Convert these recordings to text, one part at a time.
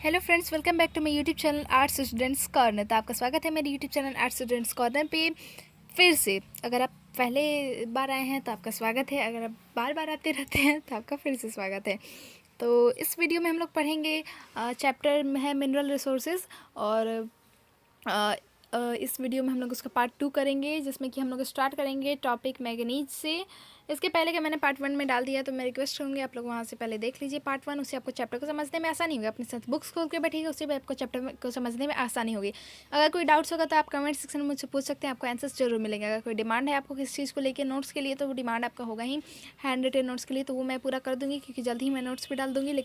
Hello friends, welcome back to my YouTube channel arts students corner. तो आपका स्वागत है मेरे YouTube channel arts students corner पे फिर से। अगर आप पहले बार आए हैं तो आपका स्वागत है, अगर आप बार बार आते रहते हैं तो आपका फिर से स्वागत है। तो इस वीडियो में हम लोग पढ़ेंगे चैप्टर में है मिनरल रिसोर्सेज, और इस वीडियो में हम लोग उसका पार्ट 2 करेंगे, जिसमें कि हम लोग स्टार्ट करेंगे टॉपिक मैंगनीज से। इसके पहले कि मैंने पार्ट 1 में डाल दिया, तो मैं रिक्वेस्ट करूँगी आप लोग वहाँ से पहले देख लीजिए पार्ट 1। उससे आपको चैप्टर को समझने में आसानी होगी। अपने साथ बुक्स खोल के बैठिएगा, उससे भी आपको चैप्टर को समझने में आसानी होगी। अगर कोई डाउट्स होगा तो आप कमेंट सेक्शन में मुझसे पूछ सकते हैं, आपको आंसर्स जरूर मिलेंगे। अगर कोई डिमांड है आपको किसी चीज़ को लेकर नोट्स के लिए, तो वो डिमांड आपका होगा ही हैंड रिटन नोट्स के लिए, तो वो मैं पूरा कर दूँगी, क्योंकि जल्द ही मैं नोट्स भी डाल दूँगी।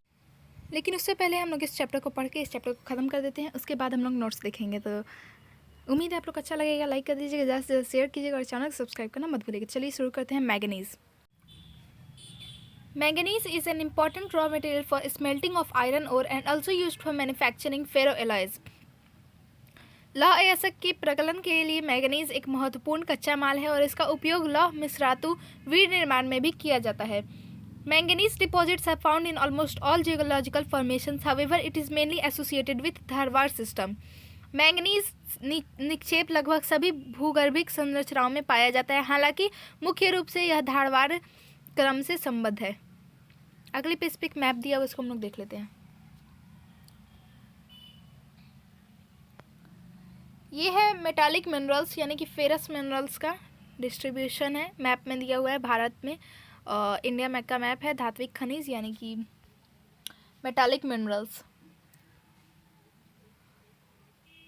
लेकिन उससे पहले हम लोग इस चैप्टर को पढ़ के इस चैप्टर को ख़त्म कर देते हैं, उसके बाद हम लोग नोट्स देखेंगे। तो उम्मीद है आप लोग अच्छा लगेगा। लाइक कर दीजिएगा, ज़्यादा से ज़्यादा शेयर कीजिएगा और चैनल को सब्सक्राइब करना मत भूलिएगा। चलिए शुरू करते हैं। Manganese. Manganese is an important raw material for smelting of iron ore and also used for manufacturing ferroalloys. लौह अयस्क के प्रकलन के लिए मैंगनीज एक महत्वपूर्ण कच्चा माल है और इसका उपयोग लौह मिश्रातु वीर निर्माण में भी किया जाता है। Manganese deposits are found in almost all geological formations. However, it is mainly associated with Dharwar system. Manganese निक्षेप लगभग सभी भूगर्भिक संरचनाओं में पाया जाता है, हालांकि मुख्य रूप से यह धारवाड़ क्रम से संबद्ध है। अगले पेज पे एक मैप दिया हुआ, उसको हम लोग देख लेते हैं। ये है मेटालिक मिनरल्स यानी कि फेरस मिनरल्स का डिस्ट्रीब्यूशन है। मैप में दिया हुआ है भारत में, इंडिया मैप का मैप है। धात्विक खनिज यानी कि मेटालिक मिनरल्स,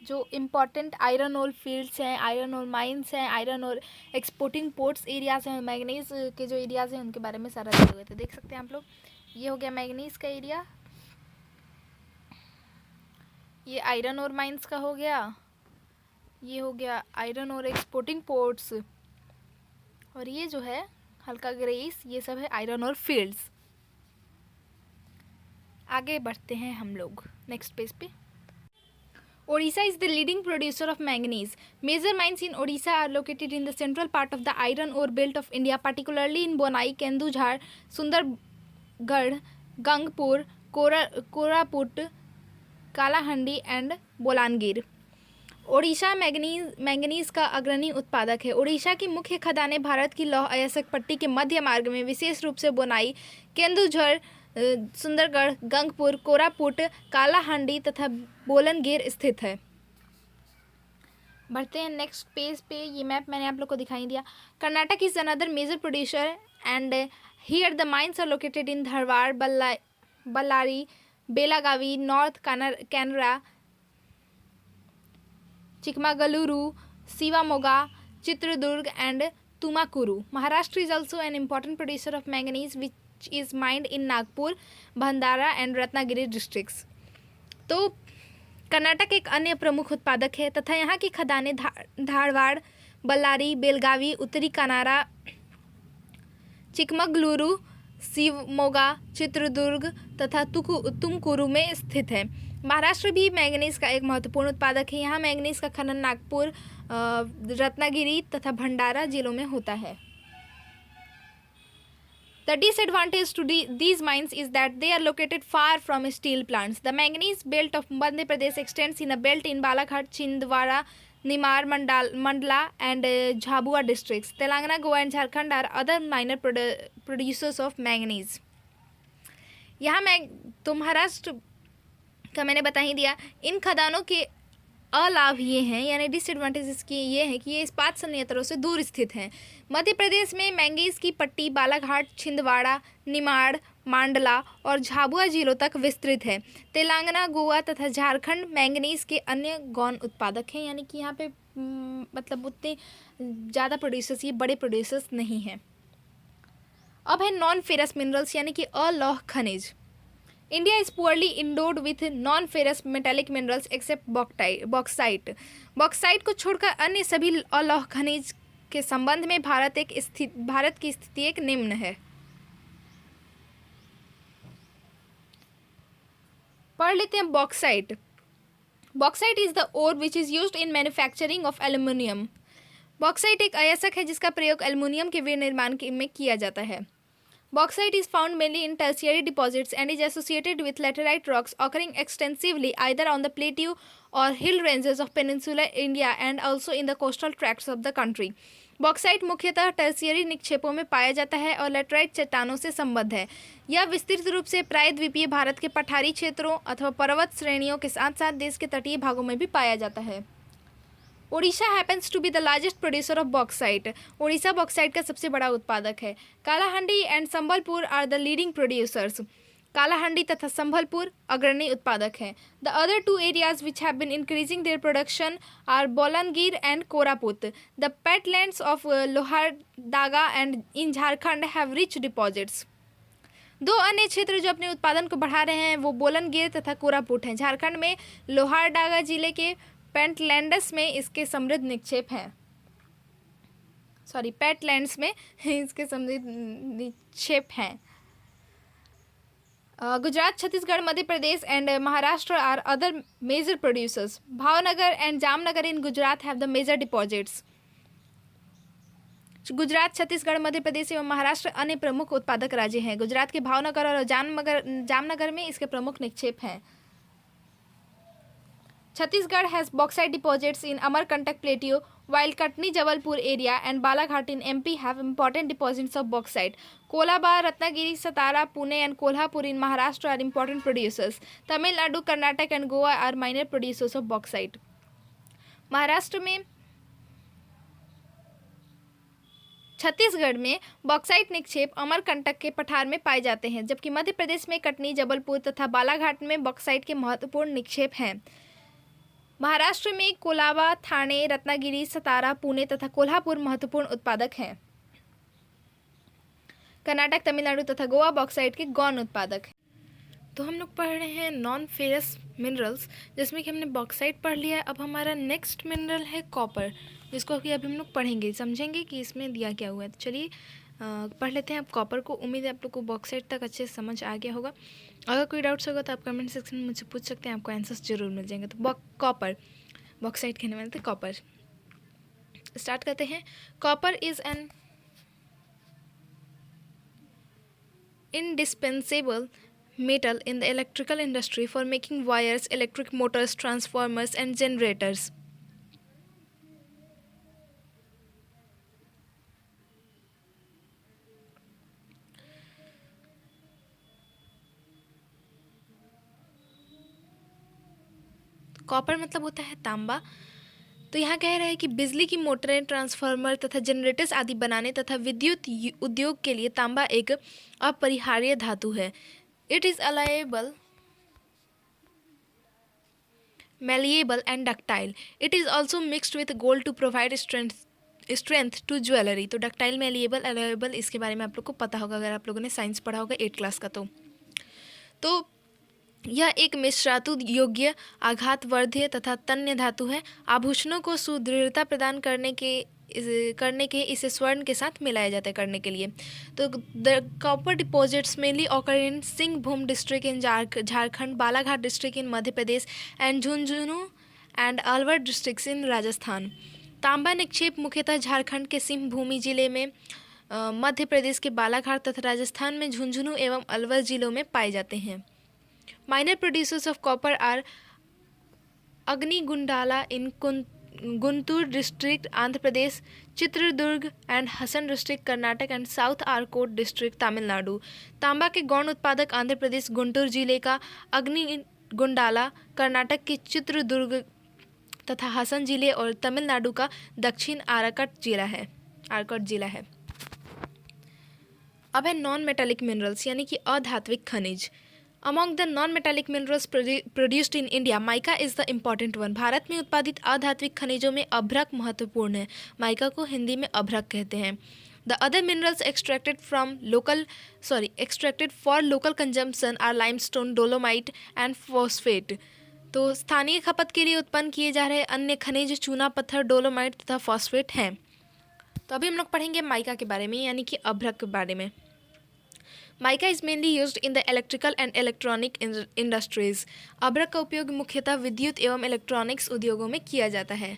जो इम्पॉर्टेंट आयरन ओर फील्ड्स हैं, आयरन ओर माइंस हैं, iron ore exporting ports areas हैं, मैंगनीज के जो एरियाज हैं उनके बारे में सारा दिए हुए थे। देख सकते हैं आप लोग। ये हो गया मैंगनीज का एरिया, ये आयरन ओर माइंस का हो गया, ये हो गया आयरन ओर एक्सपोर्टिंग पोर्ट्स, और ये जो है हल्का ग्रेइस, ये सब है आयरन ओर फील्ड्स। आगे बढ़ते हैं हम लोग नेक्स्ट पेज पे। Odisha is the leading producer of manganese. Major mines in Odisha are located in the central part of the iron ore belt of India, particularly in Bonai, Kendujhar, Sundargarh, Gangpur, Koraput, Kalahandi and Bolangir. Odisha manganese का अग्रणी उत्पादक है। ओडिशा की मुख्य खदानें भारत की लौह अयस्क पट्टी के मध्य मार्ग में, विशेष रूप से बोनाई, केंदुझर, सुंदरगढ़, गंगपुर, कोरापुट, कालाहांडी तथा बोलनगीर स्थित है। बढ़ते हैं नेक्स्ट पेज पे। ये मैप मैंने आप लोग को दिखाई दिया। Karnataka is another major producer and here the mines are located in Dharwad, Ballari, Belagavi, North Kanara, Chikkamagaluru, Shivamogga, Chitradurga and Tumakuru. Maharashtra is also an important producer of manganese, which is mined in Nagpur, Bhandara and Ratnagiri districts. तो कर्नाटक एक अन्य प्रमुख उत्पादक है तथा यहाँ की खदानें धारवाड़, बल्लारी, बेलगावी, उत्तरी कनारा, चिकमगलुरु, शिवमोगा, चित्रदुर्ग तथा तुमकुरु में स्थित है। महाराष्ट्र भी मैंगनीज का एक महत्वपूर्ण उत्पादक है। यहाँ मैंगनीज का खनन नागपुर, रत्नागिरी तथा भंडारा जिलों में होता है। The disadvantage to these mines is that they are located far from steel plants. The manganese belt of Madhya Pradesh extends in a belt in Balaghat, Chhindwara, Nimar, Mandla and Jhabua districts. Telangana, Goa and Jharkhand are other minor producers of manganese. यहाँ तो महाराष्ट्र का मैंने बता ही दिया। इन खदानों के अलाभ ये हैं, यानी डिसएडवांटेज इसकी ये है कि ये इस्पात संयंत्रों से दूर स्थित हैं। मध्य प्रदेश में मैंगनीज की पट्टी बालाघाट, छिंदवाड़ा, निमाड़, मांडला और झाबुआ जिलों तक विस्तृत है। तेलंगाना, गोवा तथा झारखंड मैंगनीज के अन्य गौण उत्पादक हैं, यानी कि यहाँ पे मतलब उतने ज़्यादा प्रोड्यूसर्स, ये बड़े प्रोड्यूसर्स नहीं हैं। अब है नॉन फेरस मिनरल्स यानी कि अलौह खनिज। India is poorly endowed with non ferrous metallic minerals except bauxite. Bauxite को छोड़कर अन्य सभी अलौह खनिज के संबंध में भारत की स्थिति एक निम्न है। पढ़ लेते हैं bauxite. Bauxite is the ore which is used in manufacturing of aluminium. Bauxite एक अयस्क है जिसका प्रयोग एल्युमिनियम के विनिर्माण में किया जाता है। Bauxite is found mainly in tertiary deposits and is associated with laterite rocks occurring extensively either on the plateau or hill ranges of peninsular India and also in the coastal tracts of the country. Bauxite मुख्यतः tertiary निक्षेपों में पाया जाता है और laterite चट्टानों से संबद्ध है। यह विस्तृत रूप से प्रायद्वीपीय भारत के पठारी क्षेत्रों अथवा पर्वत श्रेणियों के साथ साथ देश के तटीय भागों में भी पाया जाता है। Odisha happens to be the largest producer of bauxite. Odisha bauxite का सबसे बड़ा उत्पादक है। Kalahandi and Sambalpur are the leading producers. Kalahandi तथा संबलपुर अग्रणी उत्पादक हैं। The other two areas which have been increasing their production are Bolangir and Koraput. The patlands of Lohardaga and in Jharkhand have rich deposits. दो अन्य क्षेत्र जो अपने उत्पादन को बढ़ा रहे हैं वो बोलनगिर तथा कोरापुट हैं। झारखंड में लोहारडागा जिले के पेटलैंड्स में इसके समृद्ध निक्षेप हैं। पेटलैंड्स में इसके समृद्ध निक्षेप हैं। Gujarat, Chhattisgarh, Madhya Pradesh and Maharashtra are other major producers. Bhavnagar and Jamnagar in Gujarat have the major deposits. Gujarat, Chhattisgarh, Madhya Pradesh एवं महाराष्ट्र अन्य प्रमुख उत्पादक राज्य हैं। गुजरात के भावनगर और जामनगर में इसके प्रमुख निक्षेप हैं। Chhattisgarh has bauxite deposits in Amarkantak Plateau, while Katni, Jabalpur area and Balaghat in MP have important deposits of bauxite. Kolaba, Ratnagiri, Satara, Pune and Kolhapur in Maharashtra are important producers. Tamil Nadu, Karnataka and Goa are minor producers of bauxite. Maharashtra में छत्तीसगढ़ में bauxite निक्षेप Amarkantak के पठार में पाए जाते हैं, जबकि मध्य प्रदेश में कटनी, जबलपुर तथा बालाघाट में बॉक्साइट के महत्वपूर्ण निक्षेप हैं। महाराष्ट्र में कोलाबा, थाने, रत्नागिरी, सतारा, पुणे तथा कोल्हापुर महत्वपूर्ण उत्पादक हैं। कर्नाटक, तमिलनाडु तथा गोवा बॉक्साइट के गौण उत्पादक हैं। तो हम लोग पढ़ रहे हैं नॉन फेरस मिनरल्स, जिसमें कि हमने बॉक्साइट पढ़ लिया। अब हमारा नेक्स्ट मिनरल है कॉपर, जिसको कि अभी हम लोग पढ़ेंगे, समझेंगे कि इसमें दिया क्या हुआ है। तो चलिए पढ़ लेते हैं अब कॉपर को। उम्मीद है आप लोग को बॉक्साइट तक अच्छे से समझ आ गया होगा। अगर कोई डाउट्स होगा तो आप कमेंट सेक्शन में मुझसे पूछ सकते हैं, आपको आंसर्स जरूर मिल जाएंगे। तो कॉपर, बॉक्साइट कहने वाले थे कॉपर। स्टार्ट करते हैं। Copper is an indispensable metal in the electrical industry for making wires, electric motors, transformers and generators. Copper मतलब होता है तांबा। तो यहाँ कह रहा है कि बिजली की मोटरें, ट्रांसफार्मर तथा जनरेटर्स आदि बनाने तथा विद्युत उद्योग के लिए तांबा एक अपरिहार्य धातु है। It is alloyable, malleable and ductile. It is also mixed with gold to provide strength to jewelry. तो ductile, malleable, alloyable इसके बारे में आप लोग को पता होगा अगर आप लोगों ने साइंस पढ़ा होगा 8 क्लास का। तो यह एक मिश्रातु योग्य, आघातवर्ध्य तथा तन्य धातु है। आभूषणों को सुदृढ़ता प्रदान करने के इसे स्वर्ण के साथ मिलाया जाता है करने के लिए। तो the copper deposits mainly occur in Singhbhum district in Jharkhand, Balaghat district in Madhya Pradesh and Jhunjhunu and Alwar districts in Rajasthan. तांबा निक्षेप मुख्यतः झारखंड के सिंहभूमि जिले में, मध्य प्रदेश के बालाघाट तथा राजस्थान में झुंझुनू एवं अलवर जिलों में पाए जाते हैं। Minor producers of copper are Agnigundala in Guntur district Andhra Pradesh, Chitradurga and Hassan district Karnataka and south Arcot district Tamil Nadu. तांबा के गौण उत्पादक आंध्र प्रदेश गुंटूर जिले का अग्निगुंडाला, कर्नाटक के चित्रदुर्ग तथा हसन जिले और तमिलनाडु का दक्षिण आरकट जिला है। अब है नॉन मेटालिक मिनरल्स यानी कि अधात्विक खनिज। Among the non-metallic minerals produced in India, mica is the important one. Bharat में उत्पादित अधात्विक खनिजों में अभ्रक महत्वपूर्ण है। माइका को हिंदी में अभ्रक कहते हैं। The other minerals extracted for local consumption are limestone, dolomite and phosphate. तो स्थानीय खपत के लिए उत्पन्न किए जा रहे अन्य खनिज चूना पत्थर, डोलोमाइट तथा फॉस्फेट हैं। तो अभी हम लोग पढ़ेंगे माइका के बारे में यानी कि अभ्रक के बारे में। Mica is mainly used in the electrical and electronic industries. अभ्रक का उपयोग मुख्यतः विद्युत एवं इलेक्ट्रॉनिक्स उद्योगों में किया जाता है।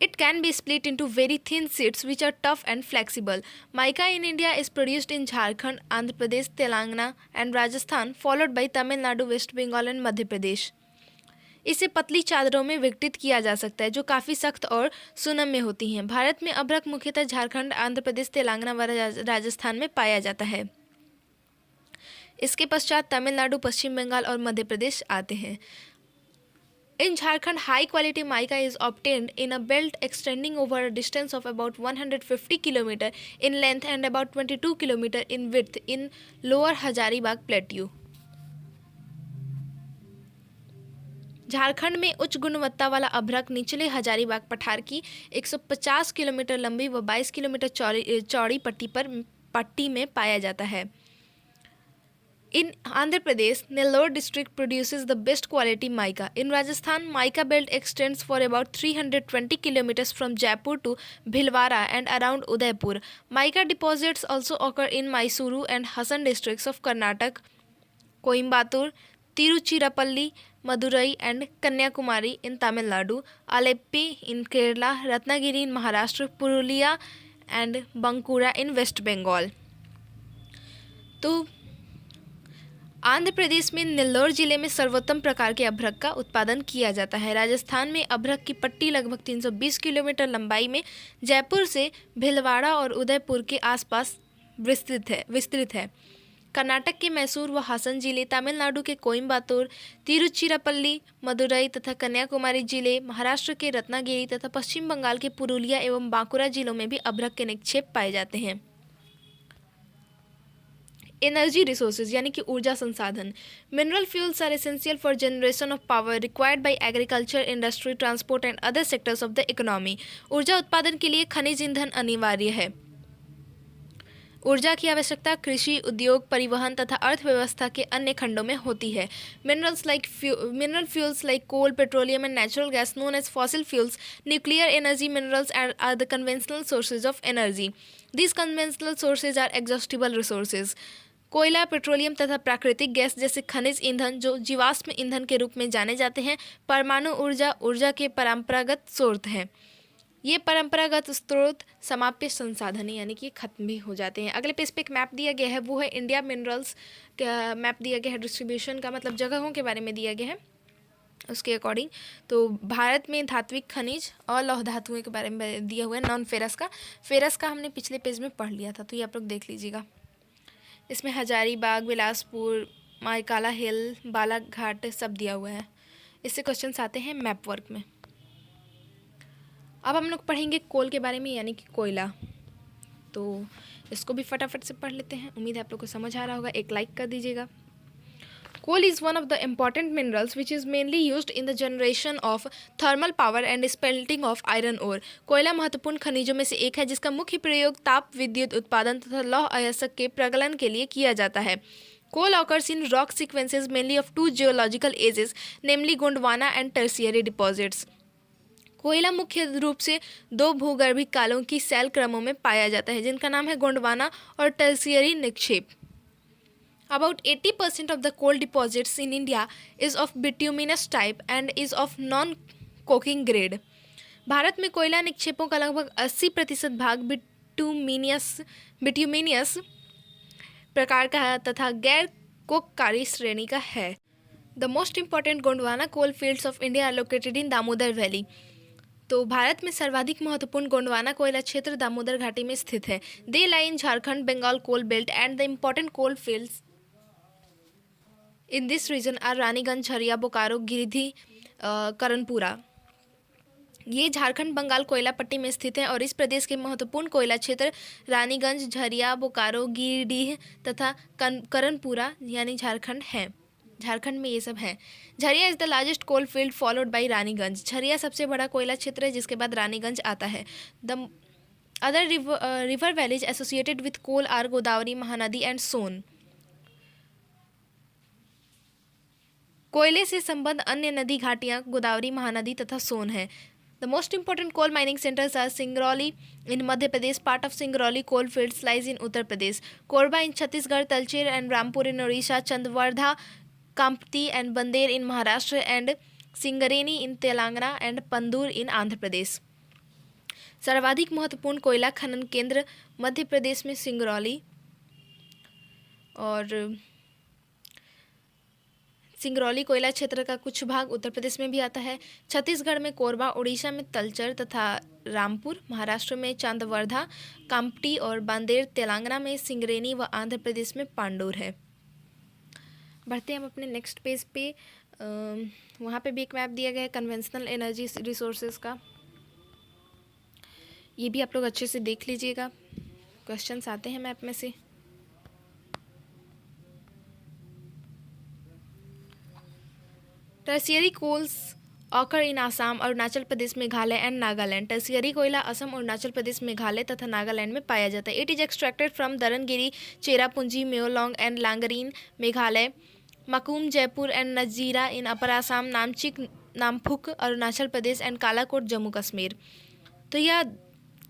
It can be split into very thin sheets which are tough and flexible. Mica in India is produced in Jharkhand, Andhra Pradesh, Telangana and Rajasthan, followed by Tamil Nadu, West Bengal and Madhya Pradesh. इसे पतली चादरों में विघटित किया जा सकता है जो काफ़ी सख्त और सुनम्य होती हैं। भारत में अभ्रक मुख्यतः झारखंड, आंध्र प्रदेश, तेलंगाना व राजस्थान में पाया जाता है। इसके पश्चात तमिलनाडु, पश्चिम बंगाल और मध्य प्रदेश आते हैं। In Jharkhand, high quality mica is obtained in a belt extending over a distance of about 150 km in length and about 22 km in width in lower Hazaribagh plateau. Jharkhand में उच्च गुणवत्ता वाला अभ्रक निचले हजारीबाग पठार की 150 किलोमीटर लंबी व 22 किलोमीटर चौड़ी पट्टी में पाया जाता है। In Andhra Pradesh, Nellore district produces the best quality mica. In Rajasthan, mica belt extends for about 320 kilometers from Jaipur to Bhilwara and around Udaipur. Mica deposits also occur in Mysuru and Hassan districts of Karnataka, Coimbatore, Tiruchirappalli, Madurai and Kanyakumari in Tamil Nadu, Aleppi in Kerala, Ratnagiri in Maharashtra, Purulia and Bankura in West Bengal. तो आंध्र प्रदेश में नेल्लोर जिले में सर्वोत्तम प्रकार के अभ्रक का उत्पादन किया जाता है। राजस्थान में अभ्रक की पट्टी लगभग 320 किलोमीटर लंबाई में जयपुर से भीलवाड़ा और उदयपुर के आसपास विस्तृत है। कर्नाटक के मैसूर व हासन जिले, तमिलनाडु के कोइम्बातूर, तिरुचिरापल्ली, मदुरई तथा कन्याकुमारी जिले, महाराष्ट्र के रत्नागिरी तथा पश्चिम बंगाल के पुरुलिया एवं बांकुरा जिलों में भी अभ्रक के निक्षेप पाए जाते हैं। एनर्जी रिसोर्सेज यानी कि ऊर्जा संसाधन। Mineral fuels are essential for generation of power required by agriculture, industry, transport and other sectors of the economy. ऊर्जा उत्पादन के लिए खनिज ईंधन अनिवार्य है। ऊर्जा की आवश्यकता कृषि, उद्योग, परिवहन तथा अर्थव्यवस्था के अन्य खंडों में होती है। Mineral fuels like coal, petroleum and natural gas known as fossil fuels, nuclear energy minerals are the conventional sources of energy. These conventional sources are exhaustible resources. कोयला, पेट्रोलियम तथा प्राकृतिक गैस जैसे खनिज ईंधन जो जीवाश्म ईंधन के रूप में जाने जाते हैं। परमाणु ऊर्जा के परंपरागत स्रोत हैं। ये परंपरागत स्रोत समाप्य संसाधन यानी कि खत्म भी हो जाते हैं। अगले पेज पे एक मैप दिया गया है, वो है इंडिया मिनरल्स का मैप दिया गया है। डिस्ट्रीब्यूशन का मतलब जगहों के बारे में दिया गया है उसके अकॉर्डिंग। तो भारत में धात्विक खनिज और लौह धातुओं के बारे में दिया हुआ है। नॉन फेरस का हमने पिछले पेज में पढ़ लिया था, तो ये आप लोग देख लीजिएगा। इसमें हजारीबाग, बिलासपुर, माइकाला हिल, बालाघाट सब दिया हुआ है। इससे क्वेश्चंस आते हैं मैप वर्क में। अब हम लोग पढ़ेंगे कोल के बारे में यानी कि कोयला। तो इसको भी फटाफट से पढ़ लेते हैं। उम्मीद है आप लोग को समझ आ रहा होगा। एक लाइक कर दीजिएगा। Coal is one of the important minerals which is mainly used in the generation of thermal power and smelting of iron ore. कोयला महत्वपूर्ण खनिजों में से एक है जिसका मुख्य प्रयोग ताप विद्युत उत्पादन तथा लौह अयस्क के प्रगलन के लिए किया जाता है। Coal occurs in rock sequences mainly of two geological ages, namely Gondwana and Tertiary deposits. कोयला मुख्य रूप से दो भूगर्भिक कालों की शैल क्रमों में पाया जाता है जिनका नाम है गोंडवाना और tertiary निक्षेप। About 80% of the coal deposits in India is of bituminous type and is of non-coking grade. Bharat में कोयला निक्षेपों का लगभग 80% भाग बिट्यूमिनियस प्रकार का है तथा गैर कोककारी श्रेणी का है। The most important Gondwana coal fields of India are located in Damodar valley. तो भारत में सर्वाधिक महत्वपूर्ण गोंडवाना कोयला क्षेत्र दामोदर घाटी में स्थित है। They lie in Jharkhand, Bengal coal belt and the important coal fields in this region are Raniganj, Jharia, Bokaro, गिरिधि, करनपुरा। ये झारखंड बंगाल कोयला पट्टी में स्थित है और इस प्रदेश के महत्वपूर्ण कोयला क्षेत्र रानीगंज, झरिया, बोकारो, गिरिडीह तथा करनपुरा यानी झारखंड है। झारखंड में ये सब है। Jharia is the largest coal field followed by Raniganj. Jharia सबसे बड़ा कोयला क्षेत्र है जिसके बाद रानीगंज आता है। The other river valleys associated with coal are Godavari, Mahanadi and Son. कोयले से संबद्ध अन्य नदी घाटियाँ गोदावरी, महानदी तथा सोन है। The most important coal mining centres are Singrauli in Madhya Pradesh, part of Singrauli coal fields lies in Uttar Pradesh, Korba in Chhattisgarh, Talcher and Rampur in Orissa, Chanda Wardha, Kamptee and Bander in Maharashtra and Singareni in Telangana and Pandur in Andhra Pradesh. सर्वाधिक महत्वपूर्ण कोयला खनन केंद्र मध्य प्रदेश में सिंगरौली, और सिंगरौली कोयला क्षेत्र का कुछ भाग उत्तर प्रदेश में भी आता है। छत्तीसगढ़ में कोरबा, उड़ीसा में तलचर तथा रामपुर, महाराष्ट्र में चांदवर्धा, काम्प्टी और बांदेर, तेलंगाना में सिंगरेनी व आंध्र प्रदेश में पांडुर है। बढ़ते हैं हम अपने नेक्स्ट पेज पे। वहाँ पे भी एक मैप दिया गया है कन्वेंशनल एनर्जी रिसोर्सेज का, ये भी आप लोग अच्छे से देख लीजिएगा, क्वेश्चंस आते हैं मैप में से। Tertiary coals occur in Assam, Arunachal Pradesh, Meghalaya and Nagaland. Tertiary कोयला असम, अरुणाचल प्रदेश, मेघालय तथा नागालैंड में पाया जाता है। It is extracted from Daranggiri, Cherrapunji, Mawlong and Langrin, Meghalaya, Makum, Jaipur and Nazira in upper Assam, Namchik, Namphuk, Arunachal Pradesh and Kalakot, Jammu Kashmir. तो यह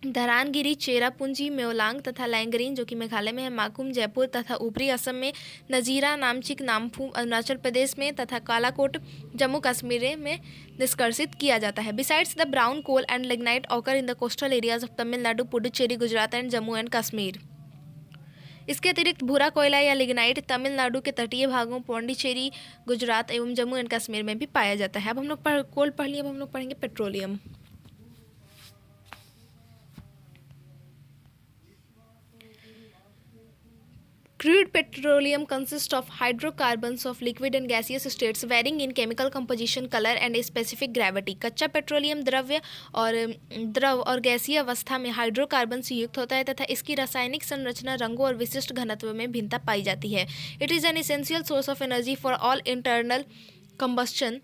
धरानगिरी, चेरापूंजी, मेओलांग तथा लैंगरीन जो कि मेघालय में है, माकुम, जयपुर तथा ऊपरी असम में, नजीरा, नामचिक, नामफू अरुणाचल प्रदेश में तथा कालाकोट, जम्मू कश्मीर में निष्कर्षित किया जाता है। Besides the brown coal and lignite occur in the coastal areas of Tamil Nadu, Puducherry, Gujarat and Jammu and Kashmir. इसके अतिरिक्त भूरा कोयला या लिग्नाइट तमिलनाडु के तटीय भागों, पौंडीचेरी, गुजरात एवं जम्मू एंड कश्मीर में भी पाया जाता है। अब हम लोग कोल पढ़ लिए, अब हम लोग पढ़ेंगे petroleum. Crude petroleum consists of hydrocarbons of liquid and gaseous states varying in chemical composition, color and specific gravity. कच्चा पेट्रोलियम द्रव और गैसीय अवस्था में हाइड्रोकार्बन से युक्त होता है तथा इसकी रासायनिक संरचना, रंगों और विशिष्ट घनत्व में भिन्नता पाई जाती है। It is an essential source of energy for all internal combustion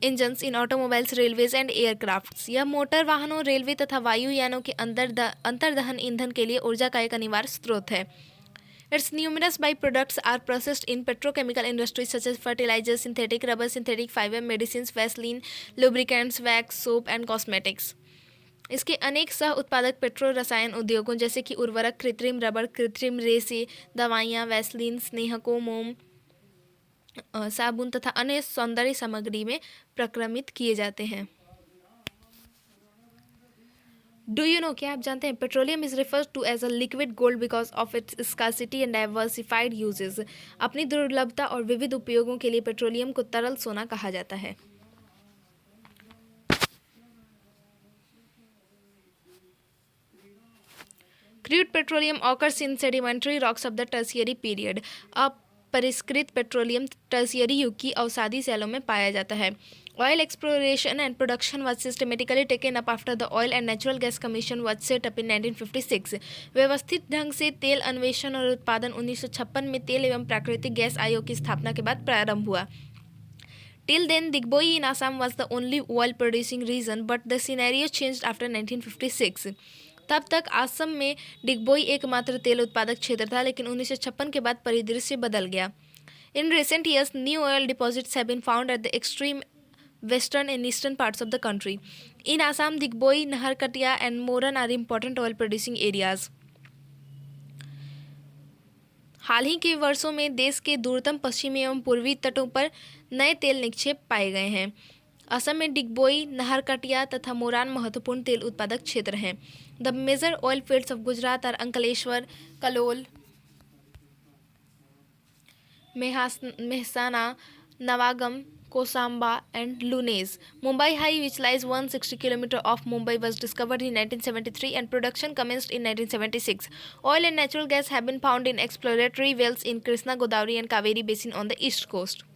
engines in automobiles, railways and aircrafts. यह मोटर वाहनों, रेलवे तथा वायुयानों के अंतर्दहन ईंधन के लिए ऊर्जा का एक अनिवार्य स्रोत है। Its numerous byproducts are processed in petrochemical industries such as fertilizers, synthetic rubber, synthetic fiber, medicines, Vaseline, lubricants, wax, soap and cosmetics. इसके अनेक सह उत्पादक पेट्रो रसायन उद्योगों जैसे कि उर्वरक, कृत्रिम रबर, कृत्रिम रेसे, दवाइयाँ, वैसलीन, स्नेहकों, मोम, साबुन तथा अन्य सौंदर्य सामग्री में प्रक्रमित किए जाते हैं। डू यू नो, क्या आप जानते हैं, petroleum is referred to as a liquid gold because of its scarcity and diversified uses. अपनी दुर्लभता और विविध उपयोगों के लिए पेट्रोलियम को तरल सोना कहा जाता है। Crude petroleum occurs in sedimentary rocks of the tertiary period. अपरिष्कृत पेट्रोलियम टर्शियरी युग की अवसादी सैलों में पाया जाता है। Oil exploration and production was systematically taken up after the Oil and Natural Gas Commission was set up in 1956. व्यवस्थित ढंग से तेल अन्वेषण और उत्पादन 1956 में तेल एवं प्राकृतिक गैस आयोग की स्थापना के बाद प्रारंभ हुआ। Till then, Digboi in Assam was the only oil-producing region, but the scenario changed after 1956. तब तक असम में डिगबोई एकमात्र तेल उत्पादक क्षेत्र था, लेकिन 1956 के बाद परिदृश्य बदल गया। In recent years, new oil deposits have been found at the extreme western and eastern parts of the country. In Assam, Digboi, Naharkatia and Moran are important oil producing areas. हाल ही के वर्षों में देश के दूरतम पश्चिमी एवं पूर्वी तटों पर नए तेल निक्षेप पाए गए हैं। असम में डिगबोई, नाहरकटिया तथा मोरान महत्वपूर्ण तेल उत्पादक क्षेत्र हैं। The major oil fields of Gujarat are Ankleshwar, Kalol, Mehsana, Nawagam, Kosamba and Lunez. Mumbai High, which lies 160 km off Mumbai, was discovered in 1973 and production commenced in 1976. Oil and natural gas have been found in exploratory wells in Krishna, Godavari and Kaveri basin on the east coast.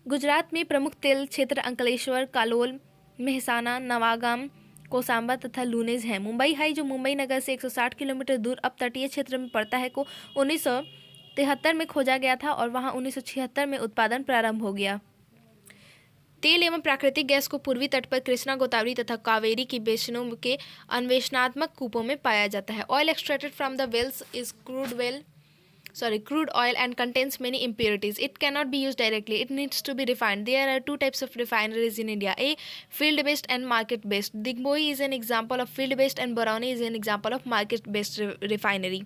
Gujarat में प्रमुख तेल क्षेत्र अंकलेश्वर, कालोल, मेहसाना, नवागाम, कोसांबा तथा लूनेज है। Mumbai high, जो मुंबई नगर से 160 kilometre दूर अब तटीय क्षेत्र में पड़ता है, को 1973 में खोजा गया था और वहां 1976 में उत्पादन प्रारंभ हो गया। तेल एवं प्राकृतिक गैस को पूर्वी तट पर कृष्णा, गोदावरी तथा कावेरी की बेसिनों के अन्वेषणात्मक कूपों में पाया जाता है। Oil extracted from the wells is crude oil and contains many impurities. It cannot be used directly. It needs to be refined. There are two types of refineries in India, a field-based and market-based. Digboi is an example of field-based and Barauni is an example of market-based refinery.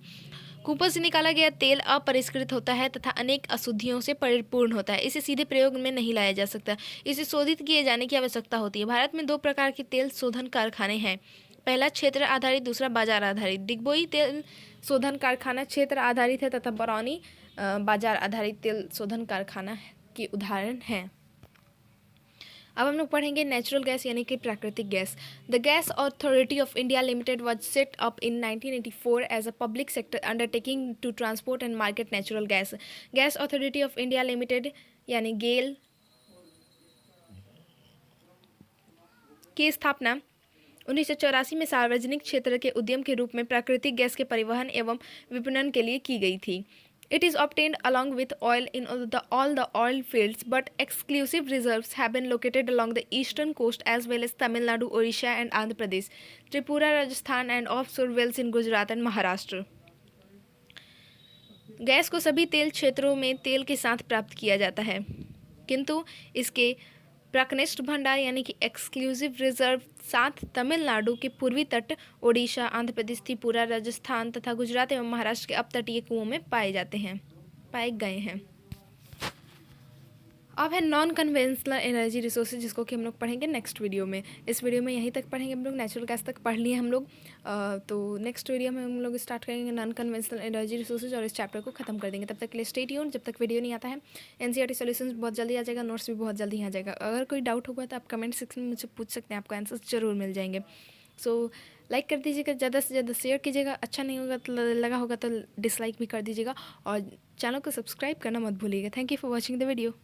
Cooper से निकाला गया तेल अपरिष्कृत होता है तथा अनेक अशुद्धियों से परिपूर्ण होता है। इसे सीधे प्रयोग में नहीं लाया जा सकता, इसे शोधित किए जाने की आवश्यकता होती है। भारत में 2 प्रकार के तेल शोधन कारखाने हैं। पहला क्षेत्र आधारित, दूसरा बाजार आधारित। डिगबोई तेल शोधन कारखाना क्षेत्र आधारित है तथा बरौनी बाजार आधारित तेल शोधन कारखाना की उदाहरण हैं। अब हम लोग पढ़ेंगे नेचुरल गैस यानी कि प्राकृतिक gas. The gas authority of India limited was set up in 1984 as a public sector undertaking to transport and market natural gas. Gas authority of India limited यानी गेल की स्थापना 1984 में सार्वजनिक क्षेत्र के उद्यम के रूप में प्राकृतिक गैस के परिवहन एवं विपणन के लिए की गई थी। It is obtained along with oil in all the oil fields, but exclusive reserves have been located along the eastern coast as well as Tamil Nadu, Orissa and Andhra Pradesh, Tripura, Rajasthan and offshore wells in Gujarat and Maharashtra. Gas को सभी तेल क्षेत्रों में तेल के साथ प्राप्त किया जाता है, किंतु इसके प्राकनिष्ठ भंडार यानी कि एक्सक्लूसिव रिजर्व साथ तमिलनाडु के पूर्वी तट, ओडिशा, आंध्र प्रदेश, त्रिपुरा, राजस्थान तथा गुजरात एवं महाराष्ट्र के अपतटीय कुओं में पाए गए हैं। अब है नॉन कन्वेंशनल एनर्जी रिसोर्सेज, जिसको कि हम लोग पढ़ेंगे नेक्स्ट वीडियो में। इस वीडियो में यहीं तक पढ़ेंगे हम लोग, नेचुरल गैस तक पढ़ लिए हम लोग। तो नेक्स्ट वीडियो में हम लोग स्टार्ट करेंगे नॉन कन्वेंशनल एनर्जी रिसोर्सेज और इस चैप्टर को खत्म कर देंगे। तब तक के लिए स्टे ट्यून्ड। जब तक वीडियो नहीं आता है एनसीईआरटी सॉल्यूशंस बहुत जल्दी आ जाएगा, नोट्स भी बहुत जल्दी आ जाएगा। अगर कोई डाउट होगा तो आप कमेंट सेक्शन में मुझसे पूछ सकते हैं, आपको आंसर्स जरूर मिल जाएंगे। सो लाइक कर दीजिएगा, ज़्यादा से ज़्यादा शेयर कीजिएगा। अच्छा नहीं होगा तो लगा होगा तो डिसलाइक भी कर दीजिएगा और चैनल को सब्सक्राइब करना मत भूलिएगा। Thank you for watching the video.